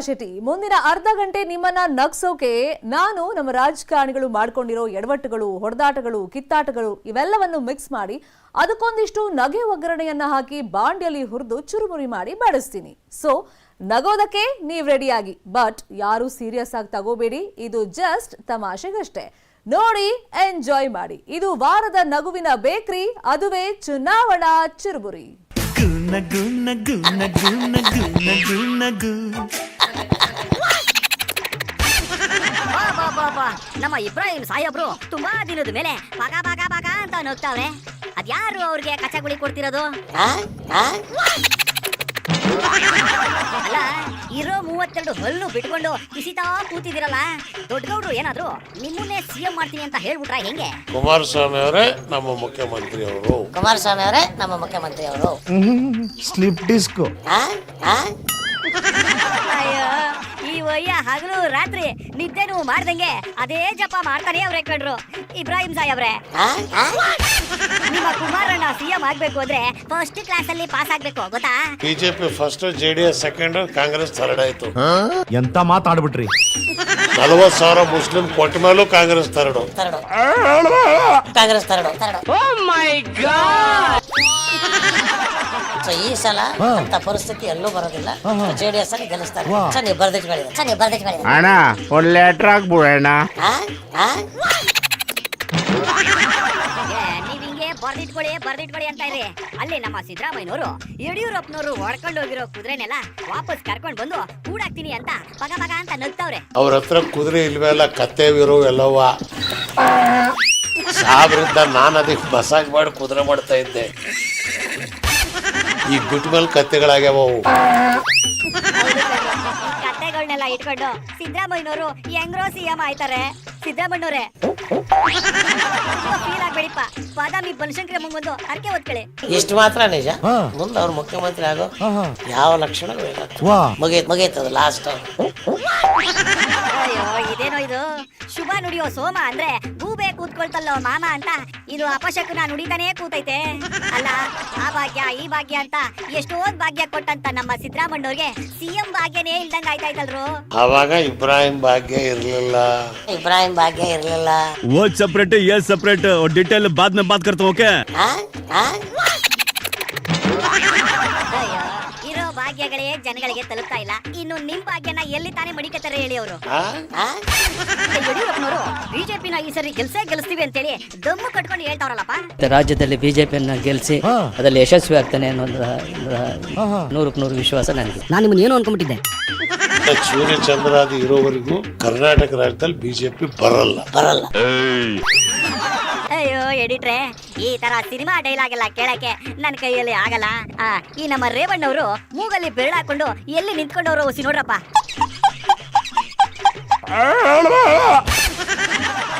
ಶೆಟ್ಟಿ. ಮುಂದಿನ ಅರ್ಧ ಗಂಟೆ ನಿಮ್ಮನ್ನ ನಗ್ಸೋಕೆ ನಾನು ನಮ್ಮ ರಾಜಕಾರಣಿಗಳು ಮಾಡ್ಕೊಂಡಿರೋ ಎಡವಟ್ಟುಗಳು, ಹೊಡೆದಾಟಗಳು, ಕಿತ್ತಾಟಗಳು ಇವೆಲ್ಲವನ್ನು ಮಿಕ್ಸ್ ಮಾಡಿ ಅದಕ್ಕೊಂದಿಷ್ಟು ನಗೆ ಒಗ್ಗರಣೆಯನ್ನ ಹಾಕಿ ಬಾಂಡ್ಯಲ್ಲಿ ಹುರಿದು ಚುರುಮುರಿ ಮಾಡಿ ಬಡಿಸ್ತೀನಿ. ಸೊ ನಗೋದಕ್ಕೆ ನೀವ್ ರೆಡಿಯಾಗಿ, ಬಟ್ ಯಾರು ಸೀರಿಯಸ್ ಆಗಿ ತಗೋಬೇಡಿ. ಇದು ಜಸ್ಟ್ ತಮಾಷೆಗಷ್ಟೇ. ನೋಡಿ, ಎಂಜಾಯ್ ಮಾಡಿ. ಇದು ವಾರದ ನಗುವಿನ ಬೇಕ್ರಿ, ಅದುವೇ ಚುನಾವಣಾ ಚುರುಮುರಿ. ನಮ್ಮ ಇಬ್ರಾಹಿಂ ಸಾಹೇಬ್ರು ತುಂಬಾ ದಿನದ ಮೇಲೆ ಪಗ ಪಗ ಪಗ ಅಂತ ನಗ್ತಾವ್ರೆ. ಅದ್ಯಾರು ಅವ್ರಿಗೆ ಕಚಗುಳಿ ಕೊಡ್ತಿರೋದು? ಅಲ್ಲ, ಇರೋ 32 ಹಲ್ಲು ಬಿಟ್ಕೊಂಡು ಕಿಸಿತಾ ಕೂತಿದಿರಲ್ಲ, ದೊಡ್ಡಗೌಡ್ರು ಏನಾದ್ರು ನಿಮ್ಮನ್ನೇ ಸಿಎಂ ಮಾಡ್ತೀನಿ ಅಂತ ಹೇಳ್ಬಿಟ್ರ ಹೆಂಗೆ? ಕುಮಾರಸ್ವಾಮಿ ಅವರೇ ನಮ್ಮ ಮುಖ್ಯಮಂತ್ರಿ ಅವರು. ಕುಮಾರಸ್ವಾಮಿ ಅವರೇ ನಮ್ಮ ಮುಖ್ಯಮಂತ್ರಿ ಅವರು. Slip disc. ಅಯ್ಯೋ, ಈ ವಯ್ಯ ಹಗಲು ರಾತ್ರಿ ನಿದ್ದೆನೂ ಮಾಡ್ದಂಗೆ ಅದೇ ಜಪ ಮಾಡ್ತಾನೆ ಅವ್ರೆ ಕಣ್ರು. ಇಬ್ರಾಹಿಂ ಸಾಹೇಬ್ರೆ, ನಿಮ್ಮ ಕುಮಾರಣ್ಣ ಸಿಎಂ ಆಗ್ಬೇಕು ಅಂದ್ರೆ ಫಸ್ಟ್ ಕ್ಲಾಸ್ ಅಲ್ಲಿ ಪಾಸ್ ಆಗ್ಬೇಕು, ಗೊತ್ತಾ? BJP first, JDS second, Congress third ಆಯ್ತು. ಎಂತ ಮಾತಾಡ್ಬಿಟ್ರಿ. 40,000 ಮುಸ್ಲಿಂ ಕೊಟ್ಟ ಮೇಲೂ ಕಾಂಗ್ರೆಸ್ ಥರ್ಡ್. ಕಾಂಗ್ರೆಸ್ ಥರ್ಡ್. ಈ ಸಲ ಅಂತ ಪರಿಸ್ಥಿತಿ ಎಲ್ಲೂ ಬರೋದಿಲ್ಲ. ಜೆಡಿಎಸ್ ಅಲ್ಲಿ ಗೆಲ್ಲಿಸ್ತಾರೆ. ಚೆನ್ನಾಗಿ ಬರ್ದಿಟ್ಕೊಳ್ಳಿ. ಅಣ್ಣ ಒಂದ್ ಲೆಟರ್ ಹಾಕ್ಬಿಡೋಣ. ನೀವ್ ಹಿಂಗೆ ಬರ್ದಿಟ್ಕೊಳ್ಳಿ ಅಂತ ಇರಿ. ಅಲ್ಲಿ ನಮ್ಮ ಸಿದ್ದರಾಮಯ್ಯನವರು ಯಡಿಯೂರಪ್ಪನವರು ಹೊಡ್ಕೊಂಡು ಹೋಗಿರೋ ಕುದುರೆನೆಲ್ಲ ವಾಪಸ್ ಕರ್ಕೊಂಡ್ ಬಂದು ಕೂಡಾಕ್ತೀನಿ ಅಂತ ಪಗ ಪಗ ಅಂತ ನಗ್ತಾವ್ರೆ. ಅವ್ರ ಹತ್ರ ಕುದುರೆ ಇಲ್ವೆಲ್ಲ ಕತ್ತೇವಿರೋ ಎಲ್ಲವ ಸಾಬ್ರಿಂದ ನಾನು ಅದಕ್ಕೆ ಮಸಾಜ್ ಮಾಡಿ ಕುದುರೆ ಮಾಡ್ತಾ ಇದ್ದೆ. ಈ ಗುಟ್ ಮೇಲೆ ಕತ್ತೆಗಳಾಗ್ಯಾವ. ಕತ್ತೆಗಳನ್ನೆಲ್ಲ ಇಟ್ಕೊಂಡು ಸಿದ್ದರಾಮಯ್ಯನವರು ಹೆಂಗ್ರೋ ಸಿಎಂ ಆಯ್ತಾರೆ. ಸಿದ್ದರಾಮಯ್ಯನವರೇ ಫೀಲ್ ಆಗ್ಬೇಡಿಪ್ಪ, ಬಾದಾಮಿ ಬನಶಂಕರಿ ಮುಂಗೊಂದು ಅರ್ಕೆ ಓದ್ಕೊಳ್ಳಿ. ಇಷ್ಟು ಮಾತ್ರ ನಿಜ. ಮುಂದೆ ಅವ್ರು ಮುಖ್ಯಮಂತ್ರಿ ಆಗೋ ಯಾವ ಲಕ್ಷಣ ಮುಗೀತದ ಲಾಸ್ಟ್. ಅಯ್ಯೋ, ಇದೇನೋ ಇದು ಶುಭ ನುಡಿಯೋ ಸೋಮ ಅಂದ್ರೆ ಗೂಬೆ ಕೂತ್ಕೊಳ್ತಲ್ಲೋ ಮಾಮ ಅಂತ ಇದು ಅಪಶಕುನ ನುಡಿತಾನೇ ಕೂತೈತೆ. ಅಲ್ಲ, ಆ ಭಾಗ್ಯ ಈ ಭಾಗ್ಯ ಅಂತ ಎಷ್ಟೊಂದ್ ಭಾಗ್ಯ ಕೊಟ್ಟಂತ ನಮ್ಮ ಸಿದ್ದರಾಮಯ್ಯವ್ರಿಗೆ ಸಿಎಂ ಭಾಗ್ಯನೇ ಇಲ್ದಂಗ ಆಯ್ತಾಯ್ತಲ್ರು. ಅವಾಗ ಇಬ್ರಾಹಿಂ ಭಾಗ್ಯ ಇರ್ಲಿಲ್ಲ. वो सेपरेट है, ये सेपरेट, और डिटेल बाद में बात करता हूँ. ओके? ಅಯ್ಯೋ, ಇರೋ ಭಾಗ್ಯಗಳೇ ಜನಗಳಿಗೆ ತಲುಪ್ತಾ ಇಲ್ಲ. ಇನ್ನು ನಿಮ್ ಭಾಗ್ಯನ ಎಲ್ಲಿ ತಾನೇ ಮಡಿಕತ್ತಾರೆ ಹೇಳಿ ಅವರು? ಯಡಿಯೂರಪ್ಪನವರು ಬಿಜೆಪಿನ ಈ ಸರಿ ಗೆಲ್ಲಿಸ್ತೀವಿ ಅಂತೇಳಿ ದಮ್ಮು ಕಟ್ಕೊಂಡು ಹೇಳ್ತಾವ್ರಲ್ಲಪ್ಪ. ರಾಜ್ಯದಲ್ಲಿ ಬಿಜೆಪಿಯನ್ನ ಗೆಲ್ಲಿಸಿ ಅದರಲ್ಲಿ ಯಶಸ್ವಿ ಆಗ್ತಾನೆ ಅನ್ನೋದು 100% ವಿಶ್ವಾಸ ನನಗೆ. ನಾನು ನಿಮ್ಮನ್ನ ಏನು ಅನ್ಕೊಂಡ್ಬಿಟ್ಟಿದ್ದೆ. ಸೂರ್ಯಚಂದ್ರಾದಿ ಇರೋವರೆಗೂ ಕರ್ನಾಟಕ ರಾಜ್ಯದಲ್ಲಿ ಬಿಜೆಪಿ ಬರಲ್ಲ. ಅಯ್ಯೋ ಎಡಿಟ್ರೆ, ಈ ತರ ಸಿನಿಮಾ ಡೈಲಾಗ್ ಎಲ್ಲ ಕೇಳಕ್ಕೆ ನನ್ನ ಕೈಯಲ್ಲಿ ಆಗಲ್ಲ. ಈ ನಮ್ಮ ರೇವಣ್ಣವರು ಮೂಗಲ್ಲಿ ಬೆರಳಾಕೊಂಡು ಎಲ್ಲಿ ನಿಂತ್ಕೊಂಡವರು ಓಸಿ ನೋಡ್ರಪ್ಪ.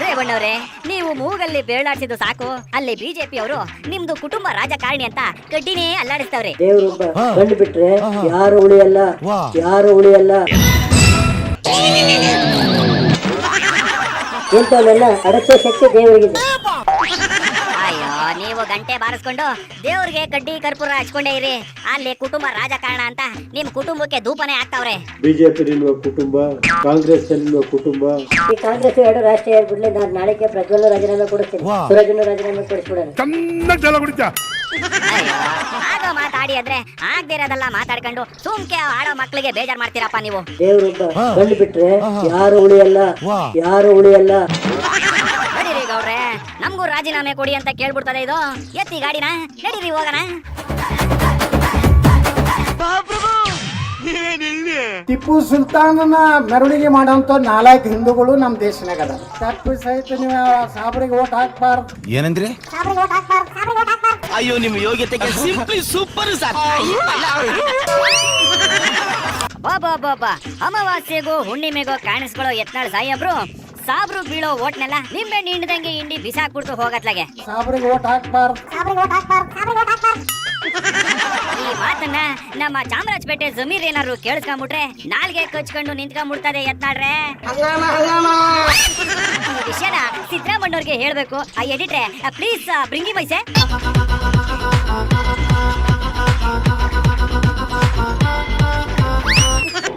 ರೇವಣ್ಣವ್ರೆ, ನೀವು ಮೂಗಲ್ಲಿ ಬೆರಳಾಡ್ಸಿದ್ದು ಸಾಕು, ಅಲ್ಲಿ ಬಿಜೆಪಿ ಅವರು ನಿಮ್ದು ಕುಟುಂಬ ರಾಜಕಾರಣಿ ಅಂತ ಕಡ್ಡಿನೇ ಅಲ್ಲಾಡಿಸ್ತವ್ರೆ. ಕಂಡು ಬಿಟ್ರೆ ಯಾರು ಉಳಿಯಲ್ಲ. ಇಂಥವೆಲ್ಲ ಅಡಚೋ ಶಕ್ತಿ ದೇವರಿಗಿದೆ. ಅಯ್ಯೋ, ನೀವು ಗಂಟೆ ಬಾರಿಸ್ಕೊಂಡು ದೇವ್ರಿಗೆ ಕಡ್ಡಿ ಕರ್ಪೂರ ಹಚ್ಕೊಂಡೇ ಇರಿ. ಅಲ್ಲಿ ಕುಟುಂಬ ರಾಜಕಾರಣ ಅಂತ ನಿಮ್ ಕುಟುಂಬಕ್ಕೆ ಧೂಪನೆ ಆಗ್ತಾವ್ರೆ. ಬಿಜೆಪಿ ನಿಲ್ಲುವ ಕುಟುಂಬ, ಕಾಂಗ್ರೆಸ್ ನಿಲ್ಲುವ ಕುಟುಂಬ. ಈ ಕಾಂಗ್ರೆಸ್ 2 ರಾಷ್ಟ್ರೀಯ ಹೇಳ್ಬಿಡ್ಲಿ, ನಾನು ನಾಳೆಗೆ ಪ್ರಜ್ವಲ್ ರಾಜೀನಾಮೆ ಕೊಡಿಸ್ತೀನಿ, ಸುರಜನ್ನು ರಾಜೀನಾಮೆ ಕೊಡಿಸ್ಬಿಡೋಣ. ಅಯ್ಯೋ, ಆಗೋ ಮಾತಾಡಿ ಅಂದ್ರೆ ಆಗದೆ ಇರೋದೆಲ್ಲ ಮಾತಾಡ್ಕೊಂಡು ಸುಮ್ಕೆ ಆಡೋ ಮಕ್ಳಿಗೆ ಬೇಜಾರ್ ಮಾಡ್ತೀರಪ್ಪ ನೀವು. ದೇವ್ರೊಬ್ಬ ಕಂಡು ಬಿಟ್ರೆ ಯಾರು ಉಳಿಯಲ್ಲ. ನಡೀರಿ ಗೌಡ್ರೆ, ನಮ್ಗೂ ರಾಜೀನಾಮೆ ಕೊಡಿ ಅಂತ ಕೇಳ್ಬಿಡ್ತದೆ ಇದು. ಎತ್ತಿ ಗಾಡಿನ, ನಡೀರಿ ಹೋಗೋಣ. ಟಿಪ್ಪು ಸುಲ್ತಾನನ ಮೆರವಣಿಗೆ ಮಾಡೋಂಥ 4 ಹಿಂದೂಗಳು ನಮ್ಮ ದೇಶನಾಗ ಅದ. ತಪ್ಪು ಸಹಿತ ನೀವು ಸಾಬ್ರಿಗೆ ಓಟ್ ಹಾಕ್ಬಾರ್ದು. ಏನಂದ್ರಿ? ಅಯ್ಯೋ, ನಿಮ್ಮ ಯೋಗ್ಯತೆಗೆ ಸಿಂಪ್ಲಿ ಸೂಪರ್ ಸರ್. ಬಾಬಾ ಅಮಾವಾಸ್ಯೆಗೂ ಹುಣ್ಣಿಮೆಗೋ ಕಾಣಿಸ್ಕೊಳ್ಳೋ ಯತ್ನಾಳ್ ಸಾಹೇಬ್ರು ಸಾಬ್ರು ಬೀಳೋ ಓಟ್ನೆಲ್ಲ ನಿಂಬೆ ಹಿಂಡ್ದಂಗೆ ಹಿಂಡಿ ಬಿಸಾಕ್ಬಿಡ್ತು ಹೋಗತ್ಲಾಗೆ. ಸಾಬ್ರಿಗೆ ಓಟ್ ಹಾಕ್ಬಾರ್ದು. ಈ ಮಾತನ್ನ ನಮ್ಮ ಚಾಮರಾಜಪೇಟೆ ಜಮೀರ್ ಏನಾರು ಕೇಳಿಸ್ಕೊಂಡ್ಬಿಟ್ರೆ ನಾಲ್ಗೆ ಕಚ್ಕೊಂಡು ನಿಂತ್ಕೊಂಡ್ಬಿಡ್ತದೆ ಯತ್ನಾಡ್ರೆ. ಈ ವಿಷಯನ ಸಿದ್ದರಾಮಯ್ಯವ್ರಿಗೆ ಹೇಳ್ಬೇಕು. ಆ ಎಡಿಟ್ರೆ, ಪ್ಲೀಸ್ ಬ್ರಿಂಗಿ ಮೈಸೆ.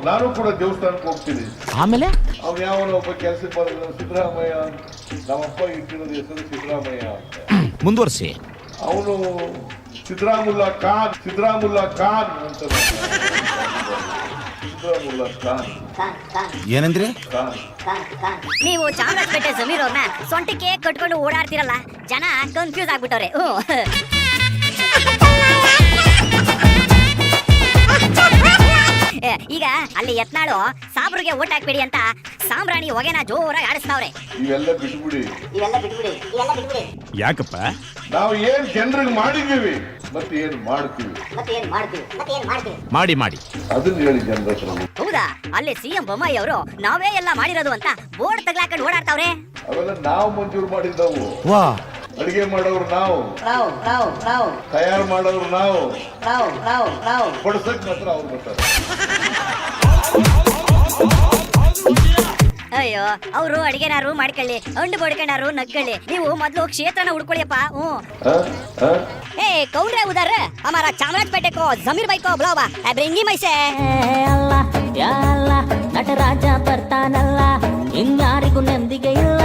ನಾನು ಕೂಡ ದೇವಸ್ಥಾನಕ್ಕೆ ಹೋಗ್ತೀನಿ. ಆಮೇಲೆ ಅವ್ನು ಯಾವನೋ ಒಬ್ಬ ಕೆಲಸಕ್ಕೆ ಬರೋದು ಸಿದ್ದರಾಮಯ್ಯ, ನಮ್ಮಪ್ಪ ಇಟ್ಟಿರೋದು ಹೆಸರು ಸಿದ್ದರಾಮಯ್ಯ ಅಂತ. ಮುಂದುವರ್ಸಿ. ಅವನು ಸಿದ್ದರಾಮುಲ್ಲಾ ಖಾನ್ ಅಂತ ಸಿದ್ದರಾಮುಲ್ಲಾ ಖಾನ್ ಏನಂದ್ರಿ? ನೀವು ಚಾಮರಾಜಪೇಟೆ ಜಮೀರ್ ಅವ್ರನ್ನ ಸೊಂಟಕ್ಕೆ ಕಟ್ಕೊಂಡು ಓಡಾಡ್ತಿರಲ್ಲ, ಜನ ಕನ್ಫ್ಯೂಸ್ ಆಗ್ಬಿಟ್ಟವ್ರೆ. ಈಗ ಅಲ್ಲಿ ಯತ್ನಾಳು ಸಾಬ್ರಿಗೆ ಓಟ್ ಹಾಕ್ಬೇಡಿ ಅಂತ ಸಾಂಬ್ರಾಣಿ ಹೊಗೆನ ಜೋರಾಗಿ ಆಡಿಸ್ತಾವ್ರೆ. ಇವೆಲ್ಲ ಬಿಟ್ಬಿಡಿ. ಯಾಕಪ್ಪ? ನಾವು ಏನ್ ಜನರಿಗೆ ಮಾಡಿದೀವಿ ಮತ್ತೆ ಏನ್ ಮಾಡ್ತೀವಿ ಮಾಡಿ ಮಾಡಿ ಅದನ್ನ ಹೇಳಿ ಜನರ ಹತ್ರ. ಹೌದಾ? ಅಲ್ಲಿ ಸಿಎಂ ಬೊಮ್ಮಾಯಿ ಅವರು ನಾವೇ ಎಲ್ಲ ಮಾಡಿರೋದು ಅಂತ ಬೋರ್ಡ್ ತಗ್ಲಾಕೊಂಡು ಓಡಾಡ್ತಾವ್ರೆ. ಅವೆಲ್ಲ ನಾವು ಮಂಜೂರು ಮಾಡಿದ್ದವು. ವಾ, ಅಡಿಗೆ ಮಾಡೋರು ನಾವು, ತಯಾರು ಮಾಡೋರು ನಾವು, ಕೊಡ್ಸಕ್ ಮಾತ್ರ ಅವ್ರು ಬರ್ತಾರೆ. ಅಯ್ಯೋ, ಅವರು ಅಡಿಗೆನಾರು ಮಾಡ್ಕೊಳ್ಳಿ, ಅಂಡು ಬಡ್ಕೊಂಡಾರು ನಗ್ಕೊಳ್ಳಿ, ನೀವು ಮೊದ್ಲು ಕ್ಷೇತ್ರನ ಹುಡ್ಕೊಳ್ಳಿಯಪ್ಪ. ए कौन रहा उधर? हमारा चामराजपेटे को जमीर भाई को बुलावा. ब्रिंगी मई से ಅಲ್ಲ ಯಾಲ್ಲ ನಟರಾಜ ಬರ್ತಾನಲ್ಲ ಇನ್ಯಾರಿಗೂ ನೆಮ್ಮದಿಗೆ ಇಲ್ಲ.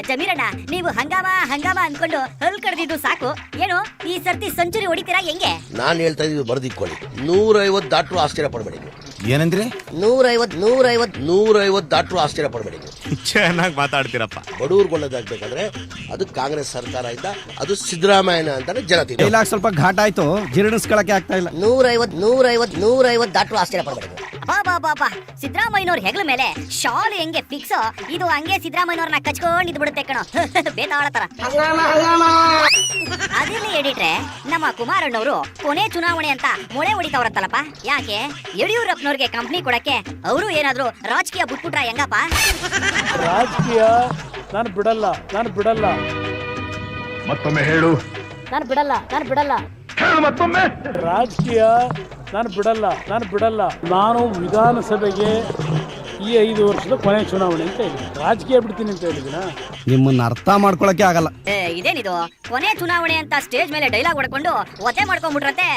ಜಮೀರಣ್ಣ, ನೀವು ಹಂಗಾಮ ಹಂಗಾಮ ಅನ್ಕೊಂಡು ಹಲ್ ಕಡ್ದಿದ್ದು ಸಾಕು. ಏನು ಈ ಸರ್ತಿ ಸೆಂಚುರಿ ಹೊಡಿತೀರಾ ಹೆಂಗೆ? ನಾನು ಹೇಳ್ತಾ ಇದ್ದೀವಿ, ಬರ್ದಿಟ್ಕೊಳ್ಳಿ. 150 ದಾಟ್ರು ಆಶ್ಚರ್ಯ ಪಡಬೇಡಿ. ಏನಂದ್ರಿ? 150 ದಾಟ್ರು ಆಶ್ಚರ್ಯ ಪಡಬೇಡಿ. ಚೆನ್ನಾಗಿ ಮಾತಾಡ್ತೀರಪ್ಪ. ಬಡವ್ರಿಗೆ ಒಳ್ಳೇದಾಗ್ಬೇಕಾದ್ರೆ ಅದು ಕಾಂಗ್ರೆಸ್ ಸರ್ಕಾರ ಇದ್ದ, ಅದು ಸಿದ್ದರಾಮಯ್ಯನ ಅಂತಾನೆ ಜನ ತಿಳಿದ. ಸ್ವಲ್ಪ ಘಾಟ್ ಆಯ್ತು, ಜೀರ್ಣಿಸ್ಕೊಳಕ್ಕೆ ಆಗ್ತಾ ಇಲ್ಲ. 150 ದಾಟ್ರು ಆಶ್ಚರ್ಯ ಪಡಬೇಡಿ. ಬಾಬಾ ಸಿದ್ದರಾಮಯ್ಯನವ್ರ ಹೆಗಲ ಮೇಲೆ ಶಾಲು ಹೆಂಗೆ ಫಿಕ್ಸ್, ಇದು ಹಂಗೆ ಸಿದ್ದರಾಮಯ್ಯನವ್ರನ್ನ ಕಚ್ಕೊಂಡಿದ್ ಬಿಡುತ್ತೆ ಕಣೋ, ಬೇತಾಳ ತರ. ಅದಿಲ್ಲಿ ಎಡಿಟ್ರೆ, ನಮ್ಮ ಕುಮಾರಣ್ಣವರು ಕೊನೆ ಚುನಾವಣೆ ಅಂತ ಮೊಳೆ ಹೊಡಿತಾವ್ರಂತಲ್ಲಪ್ಪ. ಯಾಕೆ? ಯಡಿಯೂರಪ್ಪನವ್ರಿಗೆ ಕಂಪ್ನಿ ಕೊಡಕ್ಕೆ ಅವರು ಏನಾದ್ರು ರಾಜಕೀಯ ಬಿಟ್ಬಿಟ್ರ ಹೆಂಗಪ್ಪ? ರಾಜಕೀಯ ನಾನು ಬಿಡಲ್ಲ. ಮತ್ತೊಮ್ಮೆ ಹೇಳು. ನಾನು ಬಿಡಲ್ಲ. ಮತ್ತೊಮ್ಮೆ ರಾಜಕೀಯ ನಾನು ಬಿಡಲ್ಲ. ನಾನು ವಿಧಾನಸಭೆಗೆ ಈ 5 ವರ್ಷದ ಕೊನೆ ಚುನಾವಣೆ ಅಂತ ಹೇಳಿ ರಾಜಕೀಯ ಬಿಡ್ತೀನಿ ಅಂತ ಹೇಳಿದಿನ. ನಿಮ್ಮನ್ನ ಅರ್ಥ ಮಾಡ್ಕೊಳಕ್ಕೆ ಆಗಲ್ಲ. ಇದೇನಿದು ಕೊನೆ ಚುನಾವಣೆ ಅಂತ ಸ್ಟೇಜ್ ಮೇಲೆ ಡೈಲಾಗ್ ಹೊಡ್ಕೊಂಡು ಒದ್ದೆ ಮಾಡ್ಕೊಂಡ್ಬಿಟ್ರಂತೆ.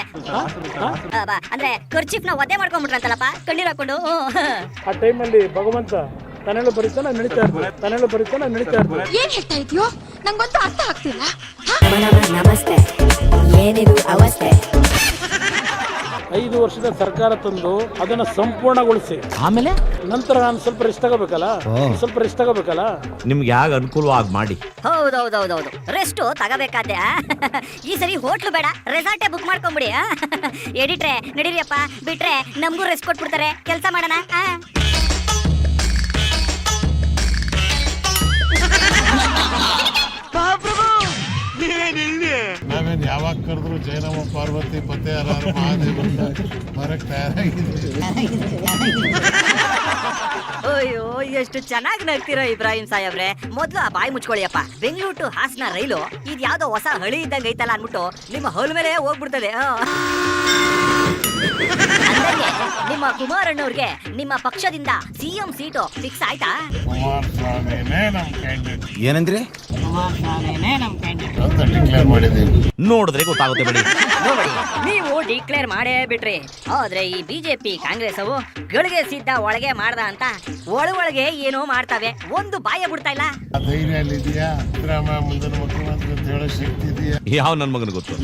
ಅಂದ್ರೆ ಖರ್ಚಿಫ್ನ ಒದ್ದೆ ಮಾಡ್ಕೊಂಡ್ಬಿಟ್ರಂತಲ್ಲಪ್ಪ, ಕಣ್ಣೀರ್ ಹಾಕೊಂಡು. ಆ ಟೈಮಲ್ಲಿ ಭಗವಂತ ತನೆಲ್ಲ ಬರೀತಾನ ನಡೀತಾ ಇರ್ತಾರೆ. ಏನ್ ಹೇಳ್ತಾ ಇದೆಯೋ ನಂಗೊಂದು ಅರ್ಥ ಆಗ್ತಿಲ್ಲ. ನಮಸ್ತೆ, ಏನಿದು ಅವಸ್ಥೆ? 5 ವರ್ಷದ ಸರ್ಕಾರ ತಂದು ಅದನ್ನ ಸಂಪೂರ್ಣಗೊಳಿಸಿ ಆಮೇಲೆ ನಂತರ ನಾನು ಸ್ವಲ್ಪ ರೆಸ್ಟ್ ತಗೋಬೇಕಲ್ಲ. ನಿಮ್ಗೆ ಯಾಗ ಅನುಕೂಲವಾಗಿ ಮಾಡಿ. ಹೌದೌದೌದೌದು, ರೆಸ್ಟ್ ತಗೋಬೇಕಾದೆ. ಈ ಸರಿ ಹೋಟ್ಲು ಬೇಡ, ರೆಸಾರ್ಟೇ ಬುಕ್ ಮಾಡ್ಕೊಂಬಿಡಿ. ಎಡಿಟ್ರೆ ನಡೀರಿಯಪ್ಪ, ಬಿಟ್ರೆ ನಮಗೂ ರೆಸ್ಟ್ ಕೊಟ್ಬಿಡ್ತಾರೆ. ಕೆಲಸ ಮಾಡೋಣ. ನಾವೇನ್ ಯಾವಾಗ ಕರೆದ್ರು ಜಯರಾಮ ಪಾರ್ವತಿ ಪತ್ತೆ ಮಹಾದೇವ ಬರಕ್ ತಯಾರಾಗಿದ್ದೀವಿ. ಅಯ್ಯೋ, ಎಷ್ಟು ಚೆನ್ನಾಗಿ ನಗ್ತಿರೋ ಇಬ್ರಾಹಿಂ ಸಾಹೇಬ್ರೆ. ಮೊದ್ಲು ಆ ಬಾಯಿ ಮುಚ್ಕೊಳ್ಳಿಯಪ್ಪ. ಬೆಂಗಳೂರು ಟು ಹಾಸನ ರೈಲು ಇದು ಯಾವ್ದೋ ಹೊಸ ಹಳಿ ಇದ್ದಂಗ ಐತಲ್ಲ ಅನ್ಬಿಟ್ಟು ನಿಮ್ಮ ಹೊಲ ಮೇಲೆ ಹೋಗ್ಬಿಡ್ತದೆ. ಅಂದಂಗೆ ನಿಮ್ಮ ಕುಮಾರಣ್ಣವ್ರಿಗೆ ನಿಮ್ಮ ಪಕ್ಷದಿಂದ ಸಿಎಂ ಸೀಟು ಫಿಕ್ಸ್ ಆಯ್ತಾ? ಕುಮಾರಸ್ವಾಮಿನೇ ನಮ್ ಕ್ಯಾಂಡಿಡೇಟ್. ಏನಂದ್ರಿ? ಕುಮಾರಸ್ವಾಮಿನೇ ನಮ್ ಕ್ಯಾಂಡಿಡೇಟ್ ಅಂತ ಡಿಕ್ಲೇರ್ ಮಾಡಿದ್ದೀವಿ. ನೋಡಿದ್ರೆ ಗೊತ್ತಾಗುತ್ತೆ ಬಿಡಿ. ನೋಡಿ, ನೀವು ಡಿಕ್ಲೇರ್ ಮಾಡೇ ಬಿಟ್ರಿ. ಆದ್ರೆ ಈ ಬಿಜೆಪಿ ಕಾಂಗ್ರೆಸ್ ಅವು ಗಳಿಗೆ ಸಿದ್ದ ಒಳಗೆ ಮಾಡ್ದ ಅಂತ ಒಳಗೆ ಏನೋ ಮಾಡ್ತಾವೆ, ಒಂದು ಬಾಯ ಬಿಡ್ತಾ ಇಲ್ಲ. ಧೈರ್ಯ ಇದೆಯಾ? ಸಿದ್ದರಾಮಯ್ಯ ಮುಂದಿನ ಮುಖ್ಯಮಂತ್ರಿ ಅಂತ ಹೇಳೋ ಶಕ್ತಿ ಇದೆಯಾ? ಯಾವ ನನ್ ಮಗನ ಗೊತ್ತು?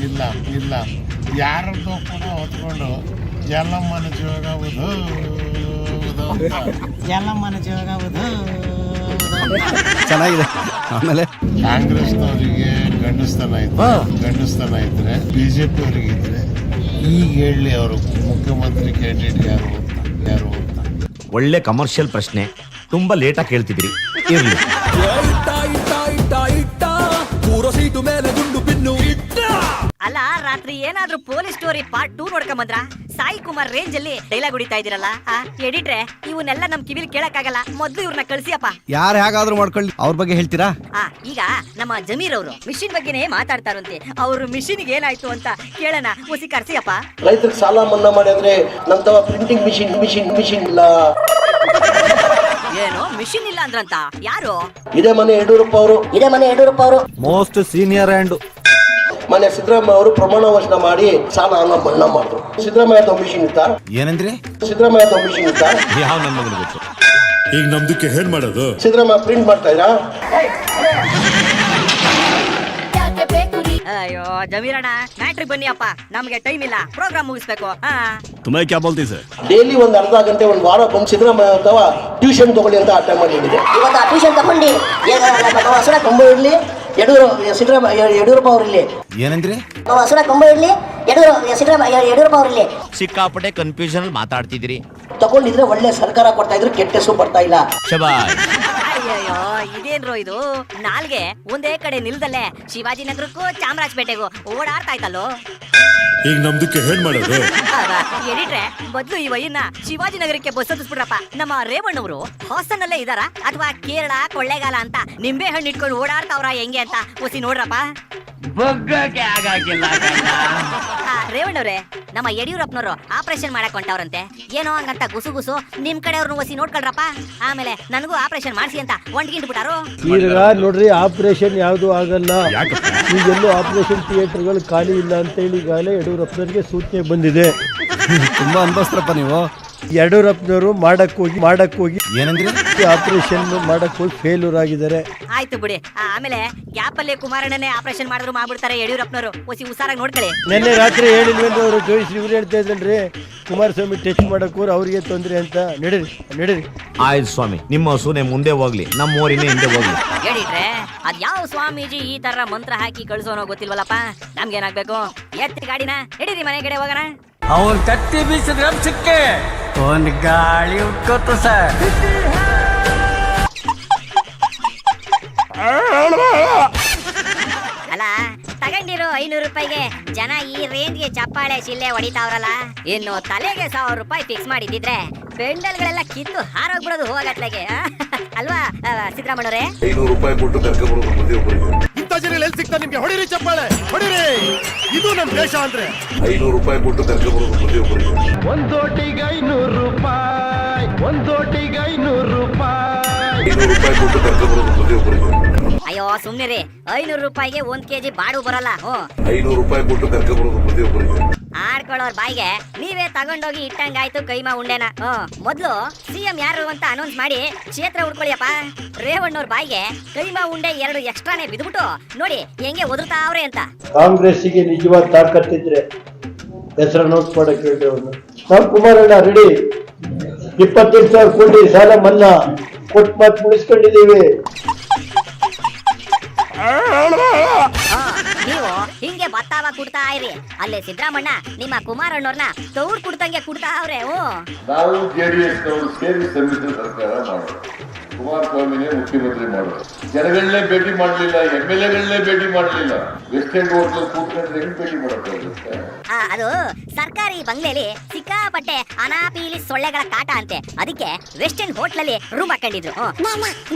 ಇಲ್ಲ. ಯಾರದ್ದೋ ಕೂಡ ಹೊತ್ಕೊಂಡು ಎಲ್ಲಮ್ಮನ ಜೀವಾಗುವುದು ಚೆನ್ನಾಗಿದೆ. ಆಮೇಲೆ ಕಾಂಗ್ರೆಸ್ನವರಿಗೆ ಗಂಡಸ್ತನ ಇದ್ರೆ ಬಿಜೆಪಿ ಅವರಿಗೆ ಇದ್ರೆ ಈಗ ಹೇಳಿ ಅವರು ಮುಖ್ಯಮಂತ್ರಿ ಕ್ಯಾಂಡಿಡೇಟ್ ಯಾರು ಅಂತ. ಒಳ್ಳೆ ಕಮರ್ಷಿಯಲ್ ಪ್ರಶ್ನೆ, ತುಂಬಾ ಲೇಟಾಗಿ ಕೇಳ್ತಿದ್ರಿ. ಇರ್ಲಿ. ಅಲ್ಲ, ರಾತ್ರಿ ಏನಾದ್ರೂ ಪೊಲೀಸ್ ಸ್ಟೋರಿ ಪಾರ್ಟ್ 2 ನೋಡ್ಕೊಂಬಂದ್ರ? ಸಾಯಿ ಕುಮಾರ್ ರೇಂಜ್ ಅಲ್ಲಿ ಡೈಲಾಗ್ ಹೊಡಿತಾ ಇದೀರಲ್ಲ. ಎಡಿಟ್ರೆ, ಇವನ್ನೆಲ್ಲ ನಮ್ ಕಿವಿಲ್ ಕೇಳಕ್ಕಾಗಲ್ಲ, ಮೊದ್ಲು ಇವ್ರನ್ನ ಕಳ್ಸಿಯಪ್ಪ. ಯಾರು ಹೇಗಾದ್ರೂ ಮಾಡ್ಕೊಳ್ಳಿ, ಅವ್ರ ಬಗ್ಗೆ ಹೇಳ್ತೀರಾ? ಈಗ ನಮ್ಮ ಜಮೀರ್ ಅವರು ಮಿಷಿನ್ ಬಗ್ಗೆನೇ ಮಾತಾಡ್ತಾರಂತೆ. ಅವ್ರ ಮಿಷಿನ್ಗೆ ಏನಾಯ್ತು ಅಂತ ಕೇಳೋಣ, ಮುಸಿ ಕರ್ಸಿಯಪ್ಪ. ರೈತರಿಗೆ ಸಾಲ ಮನ್ನಾ ಮಾಡಿ ಅಂದ್ರೆ ನಮ್ತವ ಪ್ರಿಂಟಿಂಗ್ ಮಿಷಿನ್ ಇಲ್ಲ. ಏನೋ ಮಿಷಿನ್ ಇಲ್ಲ ಅಂದ್ರಂತ? ಯಾರು? ಇದೇ ಮನೆ ಯಡಿಯೂರಪ್ಪ ಅವರು ಮೋಸ್ಟ್ ಸೀನಿಯರ್ ಅಂಡ್ ಮನೆ ಸಿದ್ದರಾಮಯ್ಯ ಅವರು ಪ್ರಮಾಣ ವಚನ ಮಾಡಿ ಸಾಲ ಮನ್ನಾ ಮಾಡಿದ್ರು. ಸಿದ್ದರಾಮಯ್ಯ ಮಿಷನ್ ಇತ್ತ ಏನಂದ್ರೆ ಸಿದ್ದರಾಮಯ್ಯ ಮಿಷನ್ ಇತ್ತ ಯಾವ ನನ್ನ ಮಗನಿಗೆ ಗೊತ್ತು. ಈಗ ನಮ್ದಕ್ಕೆ ಏನ್ ಮಾಡೋದು? ಸಿದ್ದರಾಮಯ್ಯ ಪ್ರಿಂಟ್ ಮಾಡ್ತಾ ಇದ್ರಾ? ಅಯ್ಯೋ ಜಮೀರಣ್ಣ ಮ್ಯಾಟ್ರಿಕ್ ಬನ್ನಿ ಅಪ್ಪ, ನಮ್ಗೆ ಟೈಮ್ ಇಲ್ಲ, ಪ್ರೋಗ್ರಾಮ್ ಮುಗಿಸ್ಬೇಕು. तुम्हें क्या बोलती सर? ಡೈಲಿ ಒಂದು ಅರ್ಧ ಗಂಟೆ ಒಂದು ವಾರ ಬಂದು ಸಿದ್ದರಾಮಯ್ಯ ಅಥವಾ ಟ್ಯೂಷನ್ ತಗೊಳ್ಳಿ ಅಂತ ಆಟ ಮಾಡಿದೆ. ಇವತ್ತು ಆ ಟ್ಯೂಷನ್ ತಗೊಂಡು ಹಸುರ ಕಂಬ ಇರಲಿ ಯಡಿಯೂರಪ್ಪ ಅವರಿಲ್ಲಿ ಏನಂದ್ರೆ ಹಸುರ ಕಂಬ ಇರಲಿ ಯಡಿಯೂರಪ್ಪ ಅವರಿಲ್ಲಿ ಸಿಕ್ಕಾಪಟ್ಟೆ ಕನ್ಫ್ಯೂಷನ್ ಮಾತಾಡ್ತಿದ್ದೀರಿ. ತಗೊಂಡಿದ್ರೆ ಒಳ್ಳೆ ಸರ್ಕಾರ ಕೊಡ್ತಾ ಇದ್ರು, ಕೆಟ್ಟ ಹೆಸರು ಬರ್ತಾ ಇಲ್ಲ. ಶಬಾಯ್. ಅಯ್ಯಯ್ಯೋ ಇದೇನ್ರೋ ಇದು, ನಾಲ್ಗೆ ಒಂದೇ ಕಡೆ ನಿಲ್ದಲ್ಲೇ ಶಿವಾಜಿನಗರಕ್ಕೂ ಚಾಮರಾಜಪೇಟೆಗೂ ಓಡಾಡ್ತಾ ಇತ್ತಲ್ಲೋ. ಈಗ ನಮ್ದಕ್ಕೆ ಏನ್ ಮಾಡೋದು? ಎಡಿಟ್ರೆ ಮೊದ್ಲು ಈ ವಯ್ಯನ್ನ ಶಿವಾಜಿನಗರಕ್ಕೆ ಬಸ್ ಹತ್ತಿಸ್ಬಿಡ್ರಪ್ಪ. ನಮ್ಮ ರೇವಣ್ಣವರು ಹಾಸನಲ್ಲೇ ಇದಾರ ಅಥವಾ ಕೇರಳ ಕೊಳ್ಳೇಗಾಲ ಅಂತ ನಿಂಬೆ ಹಣ್ಣು ಇಟ್ಕೊಂಡು ಓಡಾಡ್ತಾವ್ರ ಹೆಂಗೆ ಅಂತ ಒಸಿ ನೋಡ್ರಪ್ಪ. ರೇವಣ್ಣವ್ರೆ, ನಮ್ಮ ಯಡಿಯೂರಪ್ಪನವರು ಆಪರೇಷನ್ ಮಾಡಕ್ ಹೊಂಟವ್ರಂತೆ. ಏನೋ ಹಂಗಂತ ಗುಸು ನಿಮ್ ಕಡೆಯವ್ರನ್ನ ಒಸಿ ನೋಡ್ಕೊಳ್ರಪ್ಪ. ಆಮೇಲೆ ನನಗೂ ಆಪರೇಷನ್ ಮಾಡಿಸಿ ಅಂತ ಒಂಟ್ಗಿಂಟ್ ಬಿಟ್ಟಾರು. ಈಗ ನೋಡ್ರಿ, ಆಪರೇಷನ್ ಯಾವುದು ಆಗಲ್ಲ. ಈಗೆಲ್ಲೂ ಆಪರೇಷನ್ ಥಿಯೇಟರ್ಗಳು ಖಾಲಿ ಇಲ್ಲ ಅಂತ ಹೇಳಿ ಈಗಾಗಲೇ ಯಡಿಯೂರಪ್ಪನವರಿಗೆ ಸೂಚನೆ ಬಂದಿದೆ. ತುಂಬಾ ಅನ್ಭವಿಸ್ತ್ರಪ್ಪ ನೀವು. ಯಡಿಯೂರಪ್ಪನವರು ಮಾಡಕ್ ಹೋಗಿ ಏನಂದ್ರೆ ಆಪರೇಷನ್ ಮಾಡಕ್ ಹೋಗಿ ಫೇಲ್ಯೂರ್ ಆಗಿದ್ದಾರೆ. ಆಯ್ತು ಬಿಡಿ. ಆಮೇಲೆ ಗ್ಯಾಪ್ ಅಲ್ಲಿ ಕುಮಾರಣ್ಣನೇ ಆಪರೇಷನ್ ಮಾಡಿದ್ರು ಮಾಡ್ಬಿಡ್ತಾರೆ ಯಡಿಯೂರಪ್ಪನವರು. ಒಸಿ ಹುಷಾರಾಗಿ ನೋಡ್ಕೊಳ್ಳಿ. ನಿನ್ನೆ ರಾತ್ರಿ ಹೇಳಿಲ್ವೇನ್ರಿ ಅವರು, ಜೋಯಿಸ್ರಿ ಇವ್ರು ಹೇಳ್ತಾ ಇದ್ರಲ್ರಿ ಕುಮಾರಸ್ವಾಮಿ ಟೆಸ್ಟ್ ಮಾಡಕ್ ಹೋರ್ ಅವ್ರಿಗೆ ತೊಂದ್ರೆ ಅಂತ. ನಡೀರಿ. ಆಯ್ತು ಸ್ವಾಮಿ, ನಿಮ್ಮ ಹಸುನೆ ಮುಂದೆ ಹೋಗ್ಲಿ, ನಮ್ಮ ಊರಿನೇ ಹಿಂದೆ ಹೋಗ್ಲಿ. ಹೇಳಿಟ್ರೆ ಅದ್ ಯಾವ ಸ್ವಾಮೀಜಿ ಈ ತರ ಮಂತ್ರ ಹಾಕಿ ಕಳ್ಸೋನೋ ಗೊತ್ತಿಲ್ವಲ್ಲಪ್ಪ. ನಮ್ಗೇನಾಗ್ಬೇಕು? ಎತ್ತಿ ಗಾಡಿನ ನಡೀರಿ, ಮನೆ ಕಡೆ ಹೋಗೋಣ. ಅವ್ನು ಕತ್ತಿ ಬೀಸಿದ್ರೆ ಸಿಕ್ಕೆ ಒಂದು ಗಾಳಿ ಉಟ್ಕೋತ ಸರ್. ಅಲ್ಲ, ತಗೊಂಡಿರೋ 500 ರೂಪಾಯಿಗೆ ಜನ ಈ ರೇಂಜ್ಗೆ ಚಪ್ಪಾಳೆ ಶಿಲ್ಲೆ ಹೊಡಿತಾವ್ರಲ್ಲ. ಇನ್ನು ತಲೆಗೆ 1000 ರೂಪಾಯಿ ಫಿಕ್ಸ್ ಮಾಡಿದ್ರೆ ಪೆಂಡಲ್ಗಳೆಲ್ಲ ಕಿತ್ತು ಹಾರೋಗ್ಬಿಡೋದು ಹೋಗತ್ಲೆಗೆ ಅಲ್ವಾ ಸಿದ್ದರಾಮಣ್ಣವ್ರೆ? 500 ರೂಪಾಯಿ ಕೊಟ್ಟು ಕರ್ಕೊಂಡ್ಬರೋದು ಪ್ರತಿಯೊಬ್ಬರಿಗೂ. ಇಂಥ ಜನ ಎಲ್ಲಿ ಸಿಗ್ತಾ ನಿಮ್ಗೆ? ಹೊಡಿರಿ ಚಪ್ಪಾಳೆ, ಹೊಡಿರಿ. ಇದು ನಮ್ಮ ದೇಶ ಅಂದ್ರೆ 500 ರೂಪಾಯಿ ಕೊಟ್ಟು ಕರ್ಕೊಂಡ್ಬರೋದು ಪ್ರತಿಯೊಬ್ಬರಿಗೂ. ಒಂದೋಟಿಗೆ 500 ರೂಪಾಯಿ, ಒಂದೋಟಿಗೆ 500 ರೂಪಾಯಿ. 500 ರೂಪಾಯಿ ಕೊಟ್ಟು ಕರ್ಕೊಂಡ್ಬರೋದು ಪ್ರತಿಯೊಬ್ಬರಿಗೂ. ಅಯ್ಯೋ ಸುಮ್ನೆ ರೀ, 500 ರೂಪಾಯಿಗೆ 1 kg ಬಾಡು ಬರಲ್ಲ. 500 ರೂಪಾಯಿ ಕೊಟ್ಟು ಕರ್ಕೊಂಡ್ಬರೋದು ಪ್ರತಿಯೊಬ್ಬರಿಗೂ. ಆಡ್ಕೊಳ್ಳೋರ್ ಬಾಯಿಗೆ ನೀವೇ ತಗೊಂಡೋಗಿ ಇಟ್ಟಂಗಾಯ್ತು ಕೈಮಾ ಉಂಡೆನ. ಮೊದ್ಲು ಸಿಎಂ ಯಾರು ಅಂತ ಅನೌನ್ಸ್ ಮಾಡಿ ಕ್ಷೇತ್ರ ಉಡ್ಕೊಳ್ಳಿಯಪ್ಪ. ರೇವಣ್ಣವ್ರ ಬಾಯಿಗೆ ಕೈಮಾ ಉಂಡೆ 2 ಎಕ್ಸ್ಟ್ರಾನೇ ಬಿದ್ಬಿಟ್ಟು ನೋಡಿ ಹೆಂಗೆ ಒದರ್ತಾವ್ರೆ ಅಂತ. ಕಾಂಗ್ರೆಸ್ಸಿಗೆ ನಿಜವಾದ ತಾಕತ್ತಿದ್ರೆ ಹೆಸರು ನೋಟ್ ಮಾಡಕ್ ಹೇಳ್ರಿ ಅವ್ರು. ನಾವು ಕುಮಾರಣ್ಣ ರೆಡಿ, 25,000 ಕೋಟಿ ಸಾಲ ಮನ್ನಾ ಕೊಟ್ಟು ಮಾತು ಮುಗಿಸ್ಕೊಂಡಿದ್ದೀವಿ. ನೀವು ಹಿಂಗೆ ಬತ್ತಾವ ಕುಡ್ತಾ ಇರಿ. ಅಲ್ಲೇ ಸಿದ್ದರಾಮಣ್ಣ ನಿಮ್ಮ ಕುಮಾರಣ್ಣವ್ರನ್ನ ತೌರ್ ಕುಡ್ತಂಗೆ ಕುಡ್ತಾ ಅವ್ರೆ. ನಾವು ಜೆಡಿಎಸ್ ನವರು ಸೇರಿ ಸಮ್ಮಿಶ್ರ ಸರ್ಕಾರ ಮಾಡೋದು, ಕುಮಾರಸ್ವಾಮಿನೇ ಮುಖ್ಯಮಂತ್ರಿ ಮಾಡೋದು. ಜನಗಳನ್ನೇ ಭೇಟಿ ಮಾಡಲಿಲ್ಲ, MLAಗಳನ್ನೇ ಭೇಟಿ ಮಾಡಲಿಲ್ಲ. ವೆಸ್ಟ್ ಎಂಡ್ ಹೋಟ್ಲಲ್ಲಿ ಕೂತ್ಕೊಂಡ್ರೆ ಹೆಂಗ್ ಭೇಟಿ ಮಾಡೋಕ್ಕಾಗುತ್ತೆ? ಅದು ಸರ್ಕಾರಿ ಬಂಗ್ಲೆಲಿ ಸಿಕ್ಕಾಪಟ್ಟೆ ಅನಾಪೀಲಿ ಸೊಳ್ಳೆಗಳ ಕಾಟ ಅಂತೆ. ಅದಕ್ಕೆ ವೆಸ್ಟ್ ಎಂಡ್ ಹೋಟ್ಲಲ್ಲಿ ರೂಮ್ ಹಾಕೊಂಡಿದ್ರು.